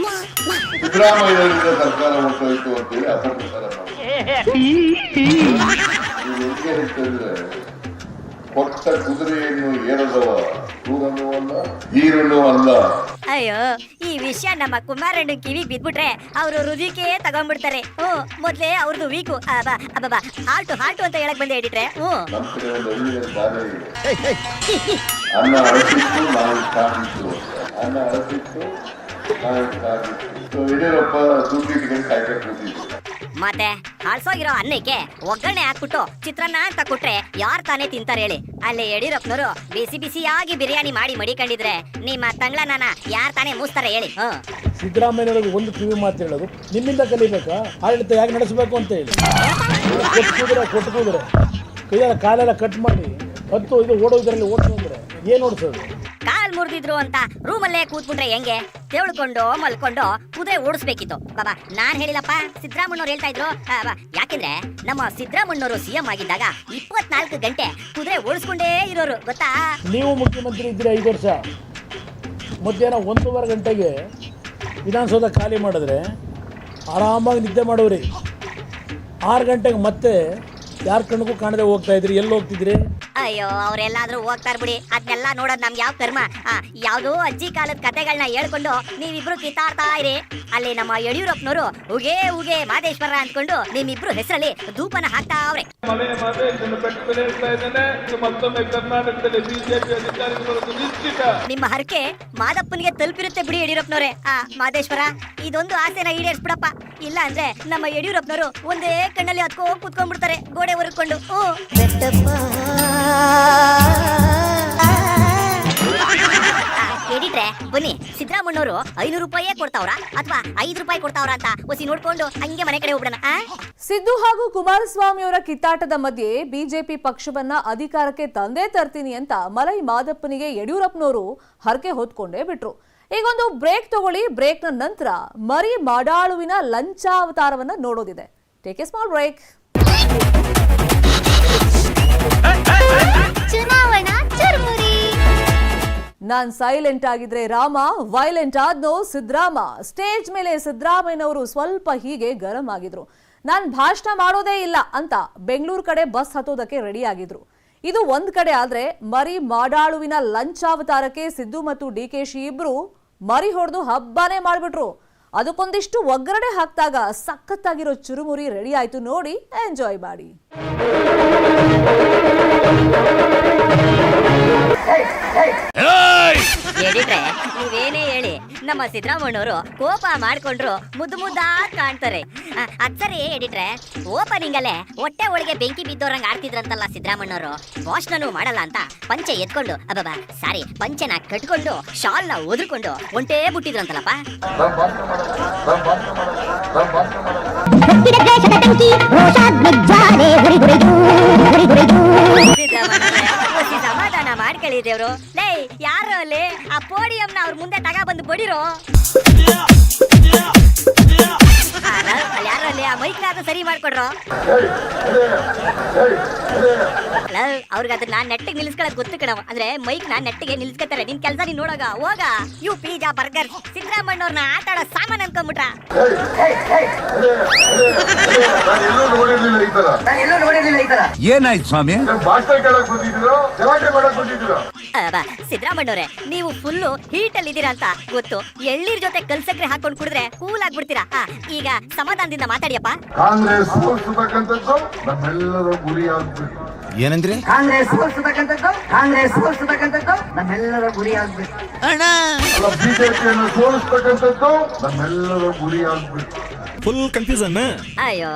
ಸಿದ್ದರಾಮಯ್ಯರಿಂದ ಸರ್ಕಾರ ಹೊರಟೋಯ್ತು ಅಂತೇಳಿ ಅಪಪ್ರಚಾರ ಮಾಡಿದ್ರು. ಕೊಟ್ಟ ಕುದುರೆಯನ್ನು ಏರದವ ದೂರನೂ ಅಲ್ಲ, ಈರನೂ ಅಲ್ಲ. ಅಯ್ಯೋ, ಈ ವಿಷಯ ನಮ್ಮ ಕುಮಾರಣ್ಣ ಕಿವಿ ಬಿದ್ಬಿಟ್ರೆ ಅವರು ಹೃದಯಕ್ಕೆ ತಗೊಂಡ್ಬಿಡ್ತಾರೆ. ಮೊದ್ಲೇ ಅವ್ರದ್ದು ವೀಕು. ಹಾಲ್ಟು ಅಂತ ಹೇಳಕ್ ಬಂದೆ ಹೇಳಿಟ್ರೆ. ನಮ್ಮ ಕಡೆ ಒಂದು ಹಳ್ಳಿಯ ಗಾದೆ ಇದೆ, ಅನ್ನ ಅಳಸಿತ್ತು ನಾವು ಕಾದಿತ್ತು, ಅನ್ನ ಅಳಸಿತ್ತು ನಾವು ಕಾದಿತ್ತು. ಯಡಿಯೂರಪ್ಪ ದುಡ್ಡು ಇಟ್ಕೊಂಡು ಕಾಯ್ಕೊಂಡು ಕೂತಿದ್ರು. ಮತ್ತೆ ಹಾಳ್ಸೋಗಿರೋ ಅನ್ನಕ್ಕೆ ಒಗ್ಗರಣೆ ಹಾಕ್ಬಿಟ್ಟು ಚಿತ್ರಾನ್ನ ಅಂತ ಕೊಟ್ರೆ ಯಾರ್ ತಾನೇ ತಿಂತಾರೆ ಹೇಳಿ? ಅಲ್ಲಿ ಯಡಿಯೂರಪ್ಪನವರು ಬಿಸಿ ಬಿಸಿಯಾಗಿ ಬಿರಿಯಾನಿ ಮಾಡಿ ಮಡಿಕೊಂಡಿದ್ರೆ ನಿಮ್ಮ ತಂಗ್ಳನ ಯಾರ್ ತಾನೇ ಮೂಸ್ತಾರೆ ಹೇಳಿ? ಸಿದ್ದರಾಮಯ್ಯವ್ರಿಗೆ ಒಂದು ಕಿವಿ ಮಾತು ಹೇಳೋದು, ನಿಮ್ಮಿಂದ ಕಲಿಬೇಕಾ ಆಡಳಿತ ಹೇಗೆ ನಡೆಸಬೇಕು ಅಂತ ಹೇಳಿ. ಕೊಟ್ಕೂದ್ರೆ ಕೈಯಾರ ಕಾಲೆಲ್ಲ ಕಟ್ ಮಾಡಿ ಹತ್ತು ಇದು ಓಡೋದ್ರಲ್ಲಿ ಓಡಿಸೋದ್ರೆ ಏನ್ ಓಡಿಸೋದು? ಕಾಲ್ ಮುರಿದಿದ್ರು ಅಂತ ರೂಮಲ್ಲೇ ಕೂತ್ಬಿಟ್ರೆ ಹೆಂಗೆ? ತೆವಳ್ಕೊಂಡು ಮಲ್ಕೊಂಡು ಕುದುರೆ ಓಡಿಸ್ಬೇಕಿತ್ತು. ಬಾಬಾ ನಾನ್ ಹೇಳಿಲ್ಲಪ್ಪ, ಸಿದ್ದರಾಮಣ್ಣವ್ರು ಹೇಳ್ತಾ ಇದ್ರು. ಯಾಕೆಂದ್ರೆ ನಮ್ಮ ಸಿದ್ದರಾಮಣ್ಣವರು CM ಆಗಿದ್ದಾಗ 24 ಗಂಟೆ ಕುದುರೆ ಓಡಿಸ್ಕೊಂಡೇ ಇರೋರು ಗೊತ್ತಾ? ನೀವು ಮುಖ್ಯಮಂತ್ರಿ ಇದ್ದೀರಿ 5 ವರ್ಷ, ಮಧ್ಯಾಹ್ನ 1:15 ಗಂಟೆಗೆ ವಿಧಾನಸೌಧ ಖಾಲಿ ಮಾಡಿದ್ರೆ ಆರಾಮಾಗಿ ನಿದ್ದೆ ಮಾಡೋರಿ. 6 ಗಂಟೆಗೆ ಮತ್ತೆ ಯಾರ ಕಣ್ಣಿಗೂ ಕಾಣದೆ ಹೋಗ್ತಾ ಇದ್ರಿ. ಎಲ್ಲಿ ಹೋಗ್ತಿದ್ರಿ? ಅಯ್ಯೋ ಅವ್ರೆಲ್ಲಾದ್ರೂ ಹೋಗ್ತಾರ ಬಿಡಿ, ಅದನ್ನೆಲ್ಲ ನೋಡೋದ್ ನಮ್ಗೆ ಯಾವ ಕರ್ಮ. ಯಾವ್ದೋ ಅಜ್ಜಿ ಕಾಲದ ಕತೆಗಳನ್ನ ಹೇಳ್ಕೊಂಡು ನೀವಿಬ್ರು ಕಿತ್ತಾಡ್ತಾ ಇರಿ. ಅಲ್ಲಿ ನಮ್ಮ ಯಡಿಯೂರಪ್ಪನವರು ಉಗೆ ಉಗೆ ಮಾದೇಶ್ವರ ಅಂದ್ಕೊಂಡು ನಿಮ್ಮಿಬ್ರು ಹೆಸರಲ್ಲಿ ಧೂಪನ ಹಾಕ್ತಾ ಅವ್ರೆ. ನಿಮ್ಮ ಹರಕೆ ಮಾದಪ್ಪನಿಗೆ ತಲುಪಿರುತ್ತೆ ಬಿಡಿ ಯಡಿಯೂರಪ್ಪನವ್ರೆ. ಮಾದೇಶ್ವರ, ಇದೊಂದು ಆಸೆನ ಈಡೇರಿಸ್ಬಿಡಪ್ಪ. ಇಲ್ಲ ಅಂದ್ರೆ ನಮ್ಮ ಯಡಿಯೂರಪ್ಪನವರು ಒಂದೇ ಕಣ್ಣಲ್ಲಿ ಹತ್ಕೋ ಕೂತ್ಕೊಂಡ್ಬಿಡ್ತಾರೆ ಗೋಡೆ ಹೊರಕೊಂಡು. ಎಡಿಟ್ರೆ ಬನ್ನಿ, ಸಿದ್ದರಾಮಣ್ಣವರು 500 ರೂಪಾಯೇ ಕೊಡ್ತಾವ್ರ ಅಥವಾ 5 ರೂಪಾಯಿ ಕೊಡ್ತಾವ್ರ ಅಂತ ಒಸಿ ನೋಡ್ಕೊಂಡು ಹಂಗೆ ಮನೆ ಕಡೆ ಹೋಗ್ಬಿಡೋಣ. ಸಿದ್ದು ಹಾಗೂ ಕುಮಾರಸ್ವಾಮಿ ಅವರ ಕಿತ್ತಾಟದ ಮಧ್ಯೆ ಬಿಜೆಪಿ ಪಕ್ಷವನ್ನ ಅಧಿಕಾರಕ್ಕೆ ತಂದೇ ತರ್ತೀನಿ ಅಂತ ಮಲೈ ಮಾದಪ್ಪನಿಗೆ ಯಡಿಯೂರಪ್ಪನವರು ಹರಕೆ ಹೊತ್ಕೊಂಡೇ ಬಿಟ್ರು. ಈಗೊಂದು ಬ್ರೇಕ್ ತಗೊಳ್ಳಿ. ಬ್ರೇಕ್ನ ನಂತರ ಮರಿ ಮಾಡಾಳುವಿನ ಲಂಚಾವತಾರವನ್ನ ನೋಡೋದಿದೆ. Take a small break. ಚುನಾವಣಾ ಚುರುಮುರಿ. ನಾನ್ ಸೈಲೆಂಟ್ ಆಗಿದ್ರೆ ರಾಮ, ವೈಲೆಂಟ್ ಆದ್ನೋ ಸಿದ್ದರಾಮ. ಸ್ಟೇಜ್ ಮೇಲೆ ಸಿದ್ದರಾಮಯ್ಯನವರು ಸ್ವಲ್ಪ ಹೀಗೆ ಗರಂ ಆಗಿದ್ರು. ನಾನ್ ಭಾಷಣ ಮಾಡೋದೇ ಇಲ್ಲ ಅಂತ ಬೆಂಗಳೂರು ಕಡೆ ಬಸ್ ಹತ್ತೋದಕ್ಕೆ ರೆಡಿ ಆಗಿದ್ರು. ಇದು ಒಂದ್ ಕಡೆ ಆದ್ರೆ, ಮರಿ ಮಾಡಾಳುವಿನ ಲಂಚಾವತಾರಕ್ಕೆ ಸಿದ್ದು ಮತ್ತು ಡಿಕೆಶಿ ಇಬ್ರು ಮರಿ ಹೊಡೆದು ಹಬ್ಬನೇ ಮಾಡ್ಬಿಟ್ರು. ಅದಕ್ಕೊಂದಿಷ್ಟು ಒಗ್ಗರಣೆ ಹಾಕ್ದಾಗ ಸಖತ್ತಾಗಿರೋ ಚುರುಮುರಿ ರೆಡಿ ಆಯ್ತು. ನೋಡಿ, ಎಂಜಾಯ್ ಮಾಡಿ. ಹೇಳಿದ್ರೆ ನೀವೇನೇ ಹೇಳಿ ನಮ್ಮ ಸಿದ್ದರಾಮಣ್ಣವರು ಕೋಪ ಮಾಡ್ಕೊಂಡ್ರು ಮುದ್ದು ಮುದ್ದಾಗಿ ಕಾಣ್ತಾರೆ. ಅಚ್ಚರಿ ಹೇಳಿದ್ರೆ ಓಪನಿಂಗ್ ಅಲ್ಲೇ ಹೊಟ್ಟೆ ಒಳಗೆ ಬೆಂಕಿ ಬಿದ್ದೋರಂಗ್ ಆಡ್ತಿದ್ರಂತಲ್ಲ ಸಿದ್ದರಾಮಣ್ಣವರು. ಭಾಷಣನೂ ಮಾಡಲ್ಲ ಅಂತ ಪಂಚೆ ಎತ್ಕೊಂಡು ಸಾರಿ ಪಂಚೆನ ಕಟ್ಕೊಂಡು ಶಾಲ್ನ ಒದ್ಕೊಂಡು ಒಂಟೇ ಬಿಟ್ಟಿದ್ರಂತಲ್ಲಪ್ಪ. ಸಮಾಧಾನ ಮಾಡ್ಕೊಳ್ಳಿ ದೇವ್ರು. ಲೇ ಯಾರು ಅಲ್ಲಿ ಆ ಪೋಡಿಯಂನ ಅವ್ರ ಮುಂದೆ ತಗ ಬಂದು ಬಡಿರೋ. ಅಲ್ಲಿ ಯಾರು ಅಲ್ಲಿ ಆ ಮೈಕ್ನಾದ್ರೂ ಸರಿ ಮಾಡ್ಕೊಡ್ರೋ. ಅವ್ರಿಗೆ ಅದನ್ನ ನೆಟ್ಟಿಗೆ ನಿಲ್ಸ್ಕೊಳ್ಳೋದು ಗೊತ್ತು ಕಣವ. ಅಂದ್ರೆ ಮೈಕ್ ನ ನೆಟ್ಟಿಗೆ ನಿಲ್ಸ್ಕೊತಾರೆ. ನಿನ್ ಕೆಲಸ ನೀನ್ ನೋಡೋಗ ಹೋಗ. ಇವು ಪಿಜ್ಜಾ ಬರ್ಗರ್ ಸಿದ್ದರಾಮಣ್ಣವ್ರನ್ನ ಆಟ ಆಡೋ ಸಾಮಾನ್ ಅನ್ಕೊಂಡ್ಬಿಟ್ರ. ಏನಾಯ್ತು ಸ್ವಾಮಿ? ಸಿದ್ದರಾಮಣ್ಣವ್ರೆ, ನೀವು ಫುಲ್ಲು ಹೀಟ್ ಅಲ್ಲಿ ಇದೀರಾ ಅಂತ ಗೊತ್ತು. ಎಳ್ಳೀರ್ ಜೊತೆ ಕಲ್ಸಕ್ರೆ ಹಾಕೊಂಡು ಕುಡಿದ್ರೆ ಕೂಲ್ ಆಗ್ಬಿಡ್ತೀರಾ. ಈಗ ಸಮಾಧಾನದಿಂದ ಮಾತಾಡಿಯಪ್ಪ. ಕಾಂಗ್ರೆಸ್ ಸೋಲಿಸತಕ್ಕಂಥದ್ದು ನಮ್ಮೆಲ್ಲರ ಗುರಿ ಆಗ್ಬೇಕು. ಏನಂದ್ರಿ? ಕಾಂಗ್ರೆಸ್ ಸೋಲಿಸತಕ್ಕಂಥದ್ದು ನಮ್ಮೆಲ್ಲರ ಗುರಿ ಆಗ್ಬೇಕು. ಬಿಜೆಪಿಯನ್ನು ಸೋಲಿಸತಕ್ಕಂಥದ್ದು ನಮ್ಮೆಲ್ಲರ ಗುರಿ ಆಗ್ಬೇಕು. Full confusion. ಅಯ್ಯೋ,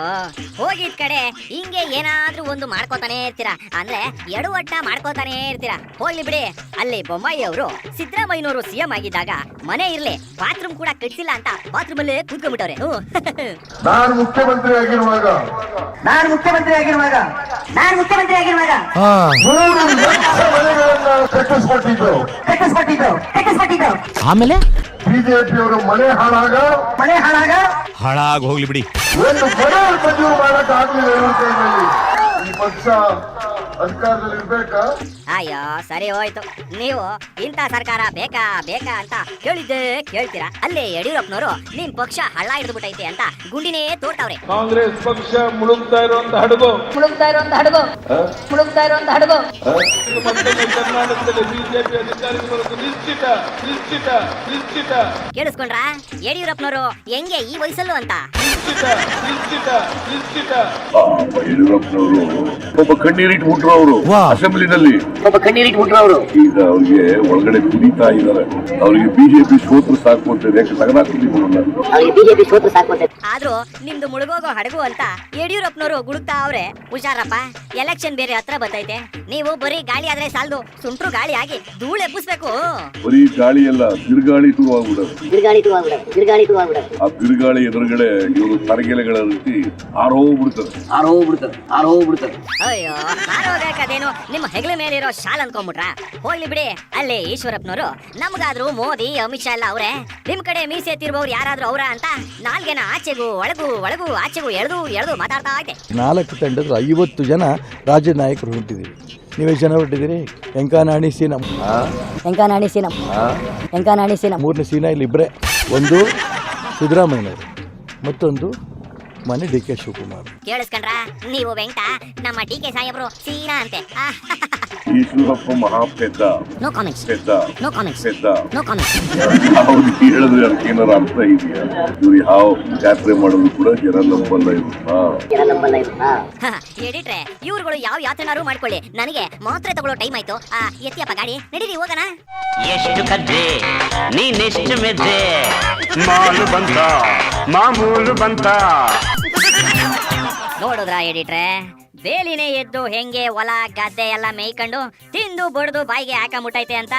ಹೋಗಿದ್ ಕಡೆ ಹಿಂಗೆ ಏನಾದ್ರೂ ಒಂದು ಮಾಡ್ಕೋತಾನೆ ಇರ್ತೀರಾ. ಅಂದ್ರೆ ಎಡವಟ್ಟ ಮಾಡ್ಕೋತಾನೆ ಇರ್ತೀರಾ. ಹೋಗ್ಲಿ ಬಿಡಿ. ಅಲ್ಲಿ ಬೊಮ್ಮಾಯಿ ಅವರು ಸಿದ್ದರಾಮಯ್ಯನವರು ಸಿಎಂ ಆಗಿದ್ದಾಗ ಮನೆ ಇರ್ಲಿ ಬಾತ್ರೂಮ್ ಕೂಡ ಕಟ್ಸಿಲ್ಲ ಅಂತ ಬಾತ್ರೂಮ್ ಅಲ್ಲೇ ಕೂತ್ಕೊಂಡ್ಬಿಟ್ಟವ್ರೆ. ನಾನು ಮುಖ್ಯಮಂತ್ರಿ ಆಗಿರುವಾಗ 3 ಲಕ್ಷ ಮನೆಗಳನ್ನ ಕಟ್ಟಿಸ್ಕೊಟ್ಟಿದ್ದು. ಆಮೇಲೆ ಬಿಜೆಪಿಯವರು ಮನೆ ಹಾಳಾಗಿ ಹೋಗ್ಲಿ ಬಿಡಿ. ಒಂದು ಮನೆ ಮಂಜೂರು ಮಾಡಕ್ ಆಗ್ಲಿಲ್ಲ. ಈ ಪಕ್ಷ ಅಧಿಕಾರದಲ್ಲಿ ಇರ್ಬೇಕಾ? ಅಯ್ಯೋ ಸರಿ ಹೋಯ್ತು. ನೀವು ಇಂಥ ಸರ್ಕಾರ ಬೇಕಾ ಅಂತ ಕೇಳಿದ್ದೆ ಕೇಳ್ತೀರಾ. ಅಲ್ಲಿ ಯಡಿಯೂರಪ್ಪನವರು ನಿಮ್ ಪಕ್ಷ ಹಳ್ಳ ಹಿಡಿದ್ಬಿಟ್ಟೈತೆ ಅಂತ ಗುಂಡಿನೇ ತೋಡ್ತಾವ್ರೆ. ಕಾಂಗ್ರೆಸ್ ಪಕ್ಷ ಮುಳುಗ್ತಾ ಇರುವಂತ ಹಡಗು ಕರ್ನಾಟಕದಲ್ಲಿ ಬಿಜೆಪಿ ಅಧಿಕಾರಕ್ಕೆ ಬರೋದು ನಿಶ್ಚಿತ. ಕೇಳಿಸ್ಕೊಂಡ್ರ ಯಡಿಯೂರಪ್ಪನವರು ಹೆಂಗೆ ಈ ವಯಸ್ಸಲ್ಲೂ ಅಂತ. ಯಡಿಯೂರಪ್ಪನವರು ಒಬ್ಬ ಕಣ್ಣೀರಿಟ್ಬಿಟ್ರು. ಅವರು ಅಸೆಂಬ್ಲಿನಲ್ಲಿ ಈಗ ಅವ್ರಿಗೆ ಒಳಗಡೆ ಕುದೀತಾ ಇದ್ದಾರೆ. ಅವ್ರಿಗೆ ಬಿಜೆಪಿ ಸೋತ್ರ ಸಾಕು ಅಂತ ಆದ್ರೂ ನಿಮ್ದು ಮುಳುಗೋಗೋ ಹಡಗು ಅಂತ ಯಡಿಯೂರಪ್ಪನವರು ಗುಡುಕ್ತಾ ಅವ್ರೆ. ಹುಷಾರಪ್ಪ, ಎಲೆಕ್ಷನ್ ಬೇರೆ ಹತ್ರ ಬರ್ತೈತೆ. ನೀವು ಬರೀ ಗಾಳಿ ಆದ್ರೆ ಸಾಲದು, ಸುಂಟ್ರು ಗಾಳಿ ಆಗಿ ಧೂಳು ಎಬ್ಬಿಸ್ಬೇಕು. ಬರೀ ಗಾಳಿ ಎಲ್ಲ ಬಿರುಗಾಳಿ ಟೂ ಆಗ್ಬಿಡೋದು. ಆ ಬಿರುಗಾಳಿ ಎದುರುಗಡೆ ಇವರು ತರಗೆಲೆಗಳ ರೀತಿ ಆರೋಗ್ಬಿಡ್ತದೆ. ಅಯ್ಯೋ, ಆರೋಗ್ಯಕ್ಕದೇನು ನಿಮ್ಮ ಹೆಗಲ ಮೇಲಿರೋ ಶಾಲ್ ಅನ್ಕೊಂಡ್ಬಿಟ್ರ. ಹೋಗ್ಲಿ ಬಿಡಿ. ಅಲ್ಲಿ ಈಶ್ವರಪ್ಪನವರು ನಮ್ಗಾದ್ರೂ ಮೋದಿ ಅಮಿತ್ ಶಾ ಎಲ್ಲ ಅವ್ರೆ. ನಿಮ್ ಕಡೆ ಮೀಸೆ ಎತ್ತಿರ್ಬೋರು ಯಾರಾದ್ರೂ ಅವ್ರ ಅಂತ ನಾಲ್ಗೆನ ಆಚೆಗೂ ಒಳಗೂ ಆಚೆಗೂ ಎಳೆದು ಮಾತಾಡ್ತಾ ಐತೆ. 4 ತಂಡದ 50 ಜನ ರಾಜ್ಯ ನಾಯಕರು ಹೊರಟಿದ್ದೀವಿ. ನೀವೇ ಜನ ಹೊರಟಿದ್ದೀರಿ. ಎಂಕಾನಾಣಿ ಸೀನಂ 3ನೇ ಸೀನಾ ಇಲ್ಲಿ ಇಬ್ಬರೇ. ಒಂದು ಸಿದ್ದರಾಮಯ್ಯನವರು, ಮತ್ತೊಂದು ಮಾನ್ಯ ಡಿ ಕೆ ಶಿವಕುಮಾರ್. ಕೇಳಿಸ್ಕೊಂಡ್ರ ನೀವು ವೆಂಕಟ, ನಮ್ಮ ಡಿ ಕೆ ಸಾಹೇಬ್ರು ಸೀನಾ ಅಂತೆ. ಈಶ್ವರಪ್ಪ ಮಹಾಪೆದ್ದ, ನೋ ಕಾಮೆಂಟ್ಸ್, ಪೆದ್ದ, ನೋ ಕಾಮೆಂಟ್ಸ್, ಪೆದ್ದ. No comments. ಅವ್ರು ಹೇಳಿದ್ರೆ ಅದಕ್ಕೆ ಏನಾರ ಅರ್ಥ ಇದೆಯಾ? ಇವ್ರು ಯಾವ ಜಾತ್ರೆ ಮಾಡೋದು ಕೂಡ ಜನ ನಂಬಲ್ಲ ಇವ್ರನ್ನ. ಎಡಿಟ್ರೆ, ಇವ್ರುಗಳು ಯಾವ ಯಾತ್ರೆನಾರು ಮಾಡ್ಕೊಳ್ಳಿ, ನನಗೆ ಮಾತ್ರೆ ತಗೊಳ್ಳೋ ಟೈಮ್ ಆಯ್ತು. ಎತ್ತಿಯಪ್ಪ ಗಾಡಿ, ನಡೀರಿ ಹೋಗೋಣ. ಎಷ್ಟು ಕದ್ದೆ ನೀನೆಷ್ಟು ಮೆದ್ದೆ, ಮಾಲು ಬಂತ ಮಾಮೂಲು ಬಂತ. ನೋಡುದ್ರಾ ಎಡಿಟ್ರೆ, ಬೇಲಿನೇ ಎದ್ದು ಹೆಂಗೆ ಹೊಲ ಗದ್ದೆ ಎಲ್ಲ ಮೇಯ್ಕೊಂಡು ತಿಂದು ಬಡ್ದು ಬಾಯಿಗೆ ಹಾಕಂಬಿಟ್ಟೈತೆ ಅಂತ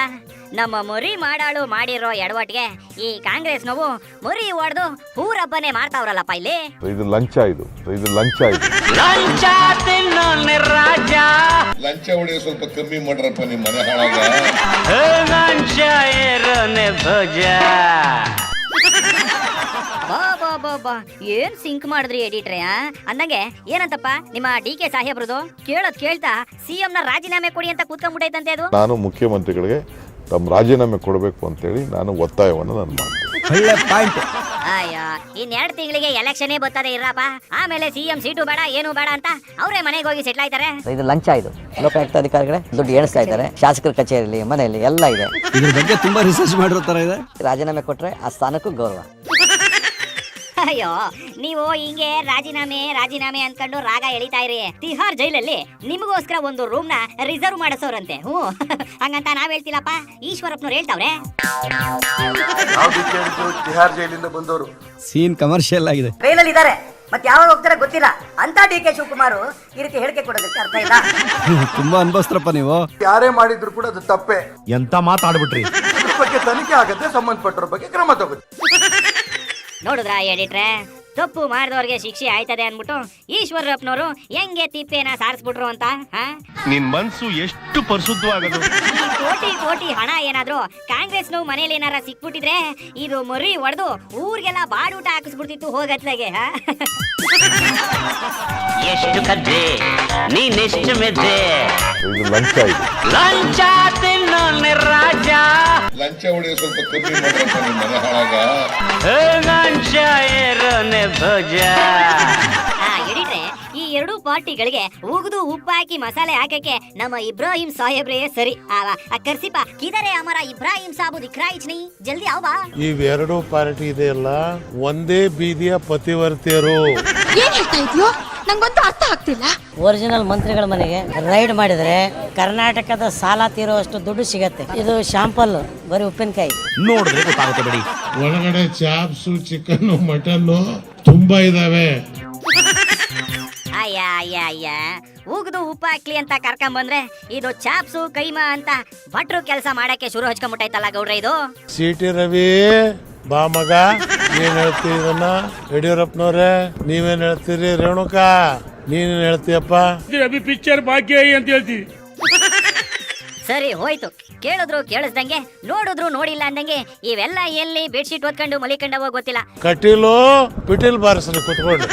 ನಮ್ಮ ಮರಿ ಮಾಡಾಳು ಮಾಡಿರೋ ಎಡವಟ್ಗೆ ಈ ಕಾಂಗ್ರೆಸ್ ನೋವು ಮರಿ ಹೊಡೆದು ಊರಬ್ಬನೇ ಮಾಡ್ತಾವ್ರಲ್ಲಪ್ಪ ಇಲ್ಲಿ. ಇದು ಲಂಚ, ಇದು ಲಂಚ, ಇದು ಲಂಚ ತಿನ್ನೋನೆ ರಾಜ. ಲಂಚ ಹೊಡೆಯೋ ಸ್ವಲ್ಪ ಕಮ್ಮಿ ಮಾಡ್ರಪ್ಪ ನಿಮ್ಮ ಮನೆ ಹಾಳಾಗ. ಲಂಚ ಏರೋನೆ ಭೋಜ. ಬಾ ಏನ್ ಸಿಂಕ್ ಮಾಡಿದ್ರಿ ಎಡಿಟ್ರೆ? ಅಂದಂಗೆ ಏನಂತಪ್ಪ ನಿಮ್ಮ ಡಿ ಕೆ ಸಾಹೇಬ್ರದು ಕೇಳೋದ್ ಕೇಳ್ತಾ ಸಿಎಂ ನ ರಾಜೀನಾಮೆ ಕೊಡಿ ಅಂತ ಕೂತ್ಕೊಂಡ್ಬಿಟ್ಟೈತಂತೆ ಅದು. ನಾನು ಮುಖ್ಯಮಂತ್ರಿಗಳಿಗೆ ತಮ್ಮ ರಾಜೀನಾಮೆ ಕೊಡಬೇಕು ಅಂತೇಳಿ ನಾನು ಒತ್ತಾಯವನ್ನು ನಾನು ಮಾಡ್ತೀನಿ. ಒಳ್ಳೆ ಪಾಯಿಂಟ್. ಅಯ್ಯೋ, ಇನ್ನೆರಡು ತಿಂಗಳಿಗೆ ಎಲೆಕ್ಷನ್ ಬರ್ತದೆ ಇರಪ್ಪ, ಆಮೇಲೆ ಸಿಎಂ ಸೀಟು ಬೇಡ ಏನು ಬೇಡ ಅಂತ ಅವರೇ ಮನೆಗೆ ಹೋಗಿ ಸೆಟ್ಲ್ ಆಯ್ತಾರೆ. ಇದು ಲಂಚ, ಇದು ಲೋಕಾಯುಕ್ತ ಅಧಿಕಾರಿಗಳೇ ದುಡ್ಡು ಎಣಿಸ್ತಾ ಇದ್ದಾರೆ, ಶಾಸಕರ ಕಚೇರಿಯಲ್ಲಿ ಮನೆಯಲ್ಲಿ ಎಲ್ಲ ಇದೆ. ಇದ್ರ ಬಗ್ಗೆ ತುಂಬಾ ರಿಸರ್ಚ್ ಮಾಡಿರೋ ತರ ಇದೆ. ರಾಜೀನಾಮೆ ಕೊಟ್ರೆ ಆ ಸ್ಥಾನಕ್ಕೂ ಗೌರವ. ಅಯ್ಯೋ, ನೀವು ಹಿಂಗೆ ರಾಜೀನಾಮೆ ಅನ್ಕೊಂಡು ರಾಗ ಎಳಿತಾ ಇರಿ. ತಿಹಾರ್ ಜೈಲಲ್ಲಿ ನಿಮಗೋಸ್ಕರ ಒಂದು ರೂಮ್ ನ ರಿಸರ್ವ್ ಮಾಡಿಸೋರಂತೆ. ಹಂಗಂತ ನಾವ್ ಹೇಳ್ತಿಲ್ಲಪ್ಪ, ಈಶ್ವರಪ್ಪನವ್ರು ಹೇಳ್ತಾವ್ರೆ. ತಿಹಾರ್ ಜೈಲಿಂದ ಬಂದವರು ಸೀನ್ ಕಮರ್ಷಿಯಲ್ ಆಗಿದೆ. ಟ್ರೈನಲ್ಲಿ ಇದ್ದಾರೆ, ಮತ್ತೆ ಯಾವಾಗ ಹೋಗ್ತಾರೆ ಗೊತ್ತಿಲ್ಲ ಅಂತ ಡಿ ಕೆ ಶಿವಕುಮಾರ್ ಈ ರೀತಿ ಹೇಳಿಕೆ ಕೊಡೋದಕ್ಕೆ ಅರ್ಥ ಇಲ್ಲ. ತುಂಬಾ ಅನ್ಭವಿಸ್ತ್ರಪ್ಪ ನೀವು. ಯಾರೇ ಮಾಡಿದ್ರು ಕೂಡ ಅದು ತಪ್ಪೇ. ಎಂತ ಮಾತಾಡ್ಬಿಟ್ರಿ. ಇದ್ರ ಬಗ್ಗೆ ತನಿಖೆ ಆಗತ್ತೆ, ಸಂಬಂಧಪಟ್ಟರ ಬಗ್ಗೆ ಕ್ರಮ ತಗೋದು. ನೋಡುದ್ರಾ ಎಡಿಟ್ರೆ, ತಪ್ಪು ಮಾಡಿದವ್ರಿಗೆ ಶಿಕ್ಷೆ ಆಯ್ತದೆ ಅನ್ಬಿಟ್ಟು ಈಶ್ವರಪ್ಪನವರು ಹೆಂಗೆ ತಿಪ್ಪೇನ ಸಾರಿಸ್ಬಿಟ್ರು ಅಂತ. ನಿನ್ ಮನ್ಸು ಎಷ್ಟು ಪರಿಶುದ್ಧವಾಗದು. ಈ ಕೋಟಿ ಹಣ ಏನಾದ್ರು ಕಾಂಗ್ರೆಸ್ ನೋವು ಮನೇಲಿ ಏನಾರ ಸಿಕ್ಬಿಟ್ಟಿದ್ರೆ ಇದು ಮರಿ ಹೊಡೆದು ಊರಿಗೆಲ್ಲ ಬಾಡೂಟ ಹಾಕಿಸ್ಬಿಡ್ತಿತ್ತು ಹೋಗತ್ಲಾಗೆ. ಎಷ್ಟು ಕದ್ದೆ ನೀನೆಷ್ಟು ಮೆದ್ದೆ, ಇದು ಲಂಚ, ಇದು ಲಂಚ ತಿನ್ನೋನೆ ರಾಜ. ಲಂಚ ಹೊಡೆಯೋ ಸ್ವಲ್ಪ ಕಮ್ಮಿ ಮಾಡ್ರಪ್ಪ ನಿಮ್ಮ ಮನೆ ಹಾಳಾಗ. ಲಂಚ ಏರೋನೆ ಭೋಜ. ಎಡಿಟ್ರೆ, ಈ ಎರಡೂ ಪಾರ್ಟಿಗಳಿಗೆ ಉಗಿದು ಉಪ್ಪು ಹಾಕಿ ಮಸಾಲೆ ಹಾಕಕ್ಕೆ ನಮ್ಮ ಇಬ್ರಾಹಿಂ ಸಾಹೇಬ್ರೇ ಸರಿ. ಕರ್ಸಿಪ ಕಿದರೆ ಅಮರ ಇಬ್ರಾಹಿಂ ಸಾಬು ದಿಕ್ರಾಯಿಚ್ನಿ ಜಲ್ದಿ ಆವಾ. ಇವೆರಡು ಪಾರ್ಟಿ ಇದೆಯಲ್ಲ, ಒಂದೇ ಬೀದಿಯ ಪತಿವರ್ತಿಯರು. ಏನ್ ಹೇಳ್ತಾ ಇದೆಯೋ ನಂಗೊಂದು ಅರ್ಥ ಆಗ್ತಿಲ್ಲ. ಒರಿಜಿನಲ್ ಮಂತ್ರಿಗಳ ಮನೆಗೆ ರೈಡ್ ಮಾಡಿದ್ರೆ ಕರ್ನಾಟಕದ ಸಾಲ ತೀರುವಷ್ಟು ದುಡ್ಡು ಸಿಗತ್ತೆ. ಇದು ಶಾಂಪಲ್, ಬರೀ ಉಪ್ಪಿನಕಾಯಿ. ನೋಡಿದ್ರೆ ಗೊತ್ತಾಗುತ್ತೆ ಬಿಡಿ. ಒಳಗಡೆ ಚಾಪ್ಸು, ಚಿಕನ್, ಮಟನ್ ತುಂಬಾ ಇದಾವೆ. ಅಯ್ಯ ಉಗಿದು ಉಪ್ಪು ಹಾಕ್ಲಿ ಅಂತ ಕರ್ಕೊಂಬಂದ್ರೆ ಇದು ಚಾಪ್ಸು ಕೈಮಾ ಅಂತ ಭಟ್ರು ಕೆಲಸ ಮಾಡಕ್ಕೆ ಶುರು ಹಚ್ಕೊಂಡ್ಬಿಟ್ಟೈತಲ್ಲ ಗೌಡ್ರ ಇದು. ಸಿಟಿ ರವಿ ಬಾ ಮಗ, ಏನ್ ಹೇಳ್ತೀರಿ ಇದನ್ನ? ಯಡಿಯೂರಪ್ಪನವ್ರೆ ನೀವೇನ್ ಹೇಳ್ತೀರಿ? ರೇಣುಕಾ ನೀನೇನ್ ಹೇಳ್ತೀಯಪ್ಪ? ರವಿ ಪಿಕ್ಚರ್ ಭಾಗ್ಯ ಅಂತ ಹೇಳ್ತೀವಿ. ಸರಿ ಹೋಯ್ತು, ಕೇಳಿದ್ರು ಕೇಳಿಸ್ದಂಗೆ, ನೋಡಿದ್ರು ನೋಡಿಲ್ಲ ಅಂದಂಗೆ ಇವೆಲ್ಲ ಎಲ್ಲಿ ಬೆಡ್ಶೀಟ್ ಹೊತ್ಕೊಂಡು ಮಲಿಕೊಂಡವೋ ಗೊತ್ತಿಲ್ಲ. ಕಟೀಲು ಪಿಟೀಲ್ ಬಾರಿಸ್ರಿ ಕುತ್ಕೊಂಡು.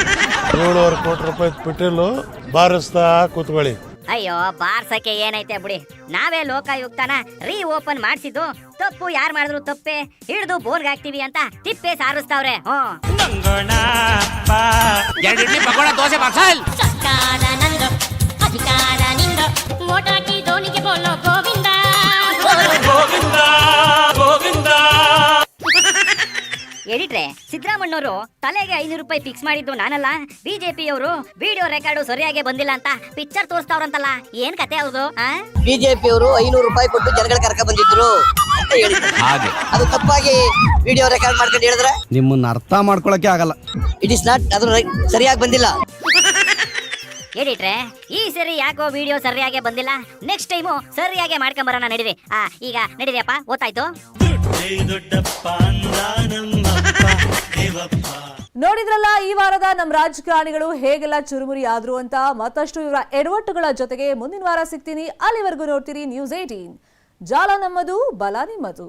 7.5 ಕೋಟಿ ರೂಪಾಯಿ ಪಿಟೀಲು ಬಾರಿಸ್ತಾ ಕೂತ್ಕೊಳ್ಳಿ. ಅಯ್ಯೋ, ಬಾರ್ಸಕ್ಕೆ ಏನೈತೆ ಬಿಡಿ, ನಾವೇ ಲೋಕಾಯುಕ್ತನ ಓಪನ್ ಮಾಡಿಸಿದ್ದು. ತಪ್ಪು ಯಾರು ಮಾಡಿದ್ರು ತಪ್ಪೆ, ಹಿಡಿದು ಬೋರ್ಗ್ ಹಾಕ್ತಿವಿ ಅಂತ ತಿಪ್ಪೆ ಸಾರಿಸ್ತಾವ್ರೆ. ದೋಸೆ ಪಾರ್ಸಲ್. ಎಡಿಟ್ರೆ, ಸಿದ್ದರಾಮಣ್ಣವರು ತಲೆಗೆ 500 ರೂಪಾಯಿ ಫಿಕ್ಸ್ ಮಾಡಿದ್ದು ನಾನಲ್ಲ, ಬಿಜೆಪಿಯವರು ವಿಡಿಯೋ ರೆಕಾರ್ಡು ಸರಿಯಾಗಿ ಬಂದಿಲ್ಲ ಅಂತ ಪಿಕ್ಚರ್ ತೋರಿಸ್ತಾವ್ರಂತಲ್ಲ, ಏನ್ ಕತೆ ಅವ್ರದು? ಬಿಜೆಪಿ ಅವರು 500 ರೂಪಾಯಿ ಕೊಟ್ಟು ಜನಗಳ ಕರ್ಕ ಬಂದಿದ್ರು ಅಂತ ಹೇಳಿದ್ರು. ಹಾಗೆ ಅದು ತಪ್ಪಾಗಿ ವಿಡಿಯೋ ರೆಕಾರ್ಡ್ ಮಾಡ್ಕೊಂಡು ಹೇಳಿದ್ರೆ ನಿಮ್ಮನ್ನ ಅರ್ಥ ಮಾಡ್ಕೊಳಕ್ಕೆ ಆಗಲ್ಲ. ಇಟ್ ಇಸ್ ನಾಟ್, ಅದು ಸರಿಯಾಗಿ ಬಂದಿಲ್ಲ. ಎಡಿಟ್ರೆ, ಈ ಸರಿ ಯಾಕೋ ವಿಡಿಯೋ ಸರಿಯಾಗಿ ಬಂದಿಲ್ಲ, ನೆಕ್ಸ್ಟ್ ಟೈಮು ಸರಿಯಾಗಿ ಮಾಡ್ಕೊಂಬರೋಣ ನಡೀರಿ. ಈಗ ನಡೀರಿಯಪ್ಪ, ಗೊತ್ತಾಯ್ತು. ನೋಡಿದ್ರಲ್ಲ ಈ ವಾರದ ನಮ್ಮ ರಾಜಕಾರಣಿಗಳು ಹೇಗೆಲ್ಲ ಚುರುಮುರಿ ಆದ್ರು ಅಂತ. ಮತ್ತಷ್ಟು ಇವರ ಎಡವಟ್ಟುಗಳ ಜೊತೆಗೆ ಮುಂದಿನ ವಾರ ಸಿಗ್ತೀನಿ. ಅಲ್ಲಿವರೆಗೂ ನೋಡ್ತೀರಿ News 18. ಜಾಲ ನಮ್ಮದು, ಬಲ ನಿಮ್ಮದು.